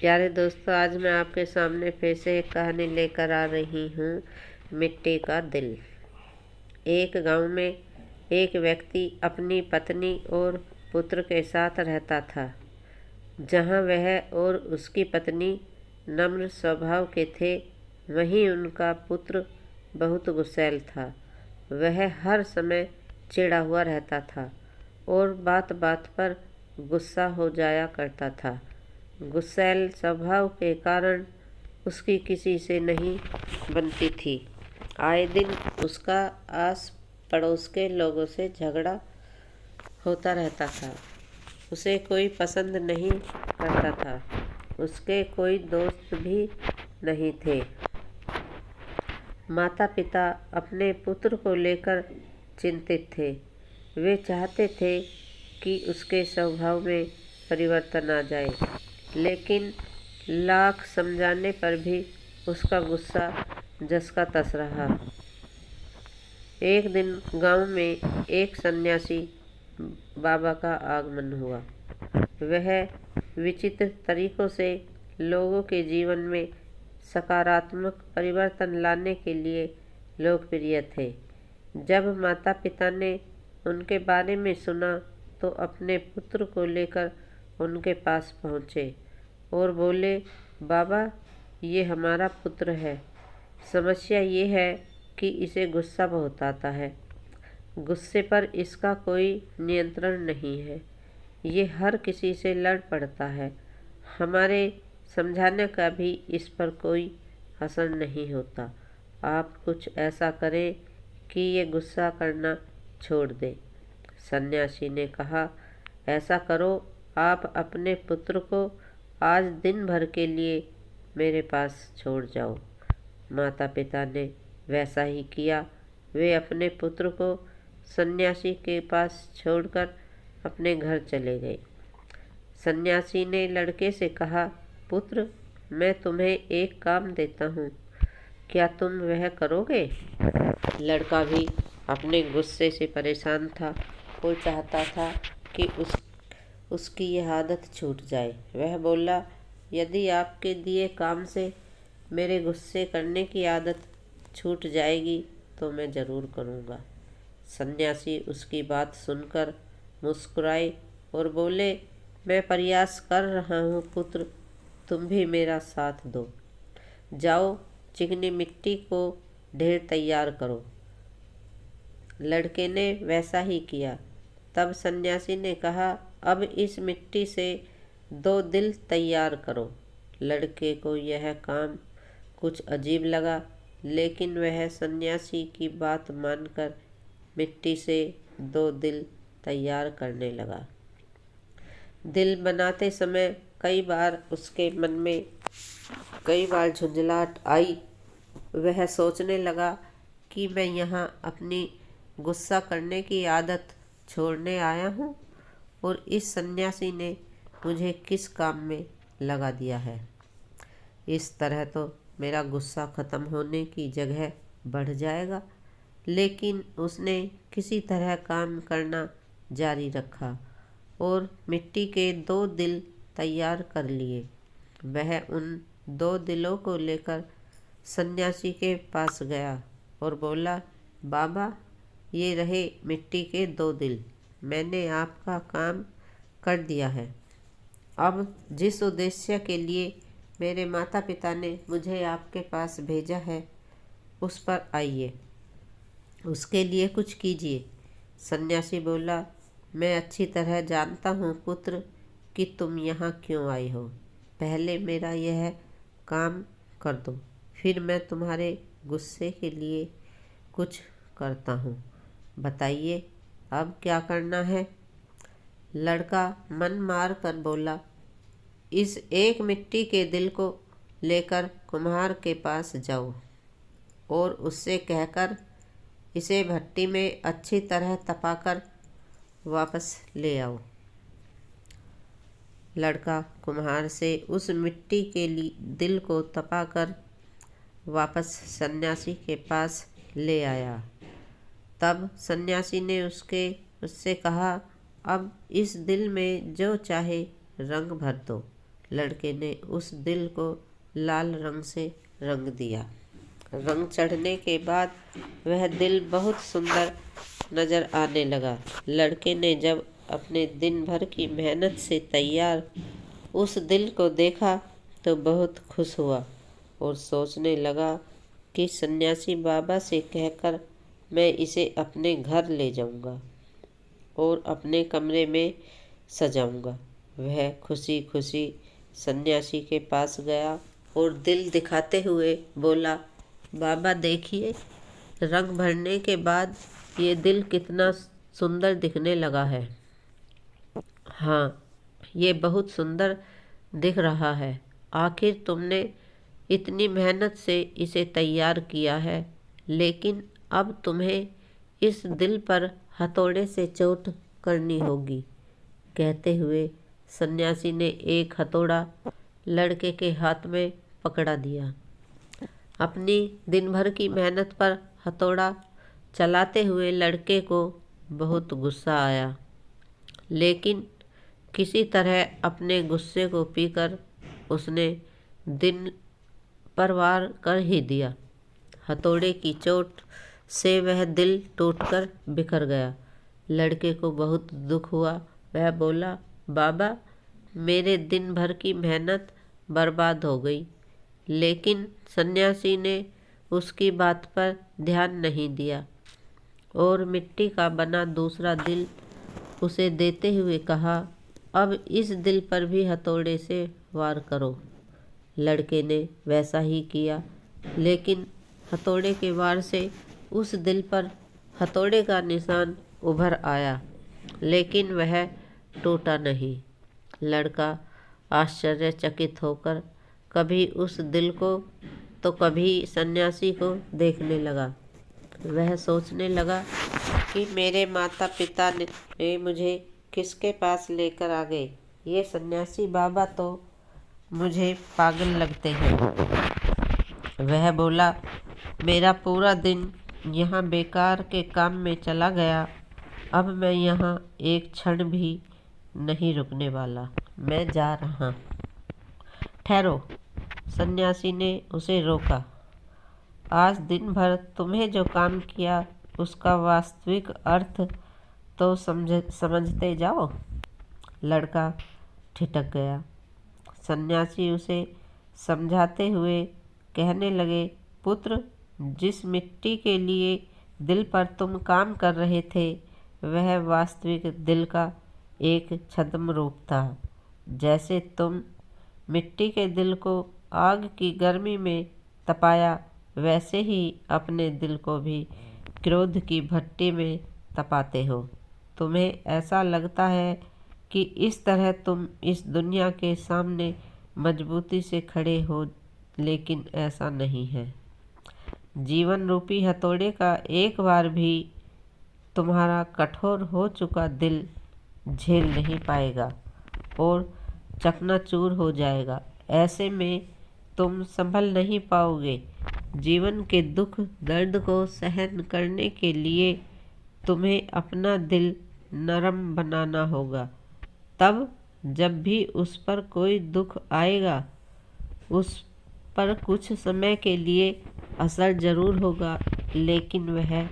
प्यारे दोस्तों, आज मैं आपके सामने फिर से एक कहानी लेकर आ रही हूँ। मिट्टी का दिल। एक गांव में एक व्यक्ति अपनी पत्नी और पुत्र के साथ रहता था। जहाँ वह और उसकी पत्नी नम्र स्वभाव के थे, वहीं उनका पुत्र बहुत गुस्सैल था। वह हर समय चिढ़ा हुआ रहता था और बात बात पर गुस्सा हो जाया करता था। गुस्सैल स्वभाव के कारण उसकी किसी से नहीं बनती थी। आए दिन उसका आस पड़ोस के लोगों से झगड़ा होता रहता था। उसे कोई पसंद नहीं करता था। उसके कोई दोस्त भी नहीं थे। माता पिता अपने पुत्र को लेकर चिंतित थे। वे चाहते थे कि उसके स्वभाव में परिवर्तन आ जाए, लेकिन लाख समझाने पर भी उसका गुस्सा जस का तस रहा। एक दिन गांव में एक सन्यासी बाबा का आगमन हुआ। वह विचित्र तरीकों से लोगों के जीवन में सकारात्मक परिवर्तन लाने के लिए लोकप्रिय थे। जब माता पिता ने उनके बारे में सुना तो अपने पुत्र को लेकर उनके पास पहुँचे और बोले, बाबा, ये हमारा पुत्र है। समस्या ये है कि इसे गुस्सा बहुत आता है। गुस्से पर इसका कोई नियंत्रण नहीं है। ये हर किसी से लड़ पड़ता है। हमारे समझाने का भी इस पर कोई असर नहीं होता। आप कुछ ऐसा करें कि ये गुस्सा करना छोड़ दे। सन्यासी ने कहा, ऐसा करो, आप अपने पुत्र को आज दिन भर के लिए मेरे पास छोड़ जाओ। माता पिता ने वैसा ही किया। वे अपने पुत्र को सन्यासी के पास छोड़कर अपने घर चले गए। सन्यासी ने लड़के से कहा, पुत्र, मैं तुम्हें एक काम देता हूँ, क्या तुम वह करोगे? लड़का भी अपने गुस्से से परेशान था। वो चाहता था कि उसकी यह आदत छूट जाए। वह बोला, यदि आपके दिए काम से मेरे गुस्से करने की आदत छूट जाएगी तो मैं ज़रूर करूँगा। सन्यासी उसकी बात सुनकर मुस्कुराए और बोले, मैं प्रयास कर रहा हूँ पुत्र, तुम भी मेरा साथ दो। जाओ, चिकनी मिट्टी को ढेर तैयार करो। लड़के ने वैसा ही किया। तब सन्यासी ने कहा, अब इस मिट्टी से 2 दिल तैयार करो। लड़के को यह काम कुछ अजीब लगा, लेकिन वह सन्यासी की बात मानकर मिट्टी से 2 दिल तैयार करने लगा। दिल बनाते समय कई बार उसके मन में झुंझलाहट आई। वह सोचने लगा कि मैं यहाँ अपनी गुस्सा करने की आदत छोड़ने आया हूँ और इस सन्यासी ने मुझे किस काम में लगा दिया है। इस तरह तो मेरा गुस्सा ख़त्म होने की जगह बढ़ जाएगा। लेकिन उसने किसी तरह काम करना जारी रखा और मिट्टी के 2 दिल तैयार कर लिए। वह उन 2 दिलों को लेकर सन्यासी के पास गया और बोला, बाबा, ये रहे मिट्टी के 2 दिल। मैंने आपका काम कर दिया है। अब जिस उद्देश्य के लिए मेरे माता पिता ने मुझे आपके पास भेजा है, उस पर आइए, उसके लिए कुछ कीजिए। सन्यासी बोला, मैं अच्छी तरह जानता हूँ पुत्र कि तुम यहाँ क्यों आए हो। पहले मेरा यह काम कर दो, फिर मैं तुम्हारे गुस्से के लिए कुछ करता हूँ। बताइए, अब क्या करना है? लड़का मन मार कर बोला, इस एक मिट्टी के दिल को लेकर कुम्हार के पास जाओ और उससे कहकर इसे भट्टी में अच्छी तरह तपाकर वापस ले आओ। लड़का कुम्हार से उस मिट्टी के दिल को तपाकर वापस सन्यासी के पास ले आया। तब सन्यासी ने उससे कहा, अब इस दिल में जो चाहे रंग भर दो। लड़के ने उस दिल को लाल रंग से रंग दिया। रंग चढ़ने के बाद वह दिल बहुत सुंदर नजर आने लगा। लड़के ने जब अपने दिन भर की मेहनत से तैयार उस दिल को देखा तो बहुत खुश हुआ और सोचने लगा कि सन्यासी बाबा से कहकर मैं इसे अपने घर ले जाऊंगा और अपने कमरे में सजाऊंगा। वह खुशी खुशी सन्यासी के पास गया और दिल दिखाते हुए बोला, बाबा देखिए, रंग भरने के बाद ये दिल कितना सुंदर दिखने लगा है। हाँ, ये बहुत सुंदर दिख रहा है। आखिर तुमने इतनी मेहनत से इसे तैयार किया है, लेकिन अब तुम्हें इस दिल पर हथौड़े से चोट करनी होगी। कहते हुए सन्यासी ने एक हथौड़ा लड़के के हाथ में पकड़ा दिया। अपनी दिन भर की मेहनत पर हथौड़ा चलाते हुए लड़के को बहुत गुस्सा आया, लेकिन किसी तरह अपने गुस्से को पीकर उसने दिन पर वार कर ही दिया। हथौड़े की चोट से वह दिल टूटकर बिखर गया। लड़के को बहुत दुख हुआ। वह बोला, बाबा, मेरे दिन भर की मेहनत बर्बाद हो गई। लेकिन सन्यासी ने उसकी बात पर ध्यान नहीं दिया और मिट्टी का बना दूसरा दिल उसे देते हुए कहा, अब इस दिल पर भी हथौड़े से वार करो। लड़के ने वैसा ही किया, लेकिन हथौड़े के वार से उस दिल पर हथौड़े का निशान उभर आया, लेकिन वह टूटा नहीं। लड़का आश्चर्यचकित होकर कभी उस दिल को तो कभी सन्यासी को देखने लगा। वह सोचने लगा कि मेरे माता पिता ने मुझे किसके पास लेकर आ गए। ये सन्यासी बाबा तो मुझे पागल लगते हैं। वह बोला, मेरा पूरा दिन यहाँ बेकार के काम में चला गया। अब मैं यहाँ एक क्षण भी नहीं रुकने वाला। मैं जा रहा। ठहरो, सन्यासी ने उसे रोका। आज दिन भर तुम्हें जो काम किया उसका वास्तविक अर्थ तो समझते जाओ। लड़का ठिठक गया। सन्यासी उसे समझाते हुए कहने लगे, पुत्र, जिस मिट्टी के लिए दिल पर तुम काम कर रहे थे वह वास्तविक दिल का एक छद्म रूप था। जैसे तुम मिट्टी के दिल को आग की गर्मी में तपाया, वैसे ही अपने दिल को भी क्रोध की भट्टी में तपाते हो। तुम्हें ऐसा लगता है कि इस तरह तुम इस दुनिया के सामने मजबूती से खड़े हो, लेकिन ऐसा नहीं है। जीवन रूपी हथौड़े का एक बार भी तुम्हारा कठोर हो चुका दिल झेल नहीं पाएगा और चकनाचूर हो जाएगा। ऐसे में तुम संभल नहीं पाओगे। जीवन के दुख दर्द को सहन करने के लिए तुम्हें अपना दिल नरम बनाना होगा। तब जब भी उस पर कोई दुख आएगा, उस पर कुछ समय के लिए असर जरूर होगा, लेकिन वह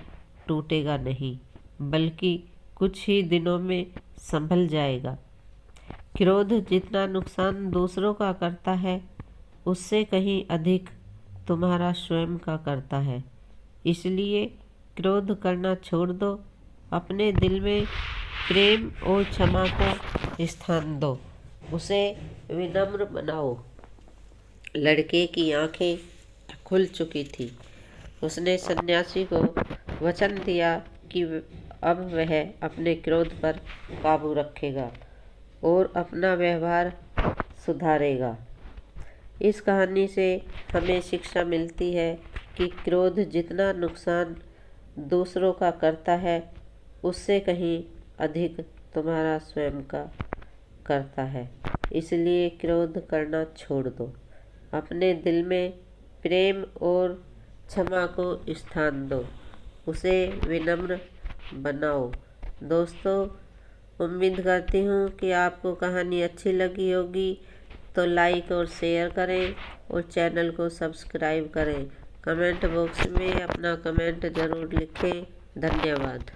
टूटेगा नहीं, बल्कि कुछ ही दिनों में संभल जाएगा। क्रोध जितना नुकसान दूसरों का करता है, उससे कहीं अधिक तुम्हारा स्वयं का करता है। इसलिए क्रोध करना छोड़ दो। अपने दिल में प्रेम और क्षमा को स्थान दो। उसे विनम्र बनाओ। लड़के की आंखें खुल चुकी थी। उसने सन्यासी को वचन दिया कि अब वह अपने क्रोध पर काबू रखेगा और अपना व्यवहार सुधारेगा। इस कहानी से हमें शिक्षा मिलती है कि क्रोध जितना नुकसान दूसरों का करता है, उससे कहीं अधिक तुम्हारा स्वयं का करता है। इसलिए क्रोध करना छोड़ दो। अपने दिल में प्रेम और क्षमा को स्थान दो। उसे विनम्र बनाओ। दोस्तों, उम्मीद करती हूँ कि आपको कहानी अच्छी लगी होगी। तो लाइक और शेयर करें और चैनल को सब्सक्राइब करें। कमेंट बॉक्स में अपना कमेंट ज़रूर लिखें। धन्यवाद।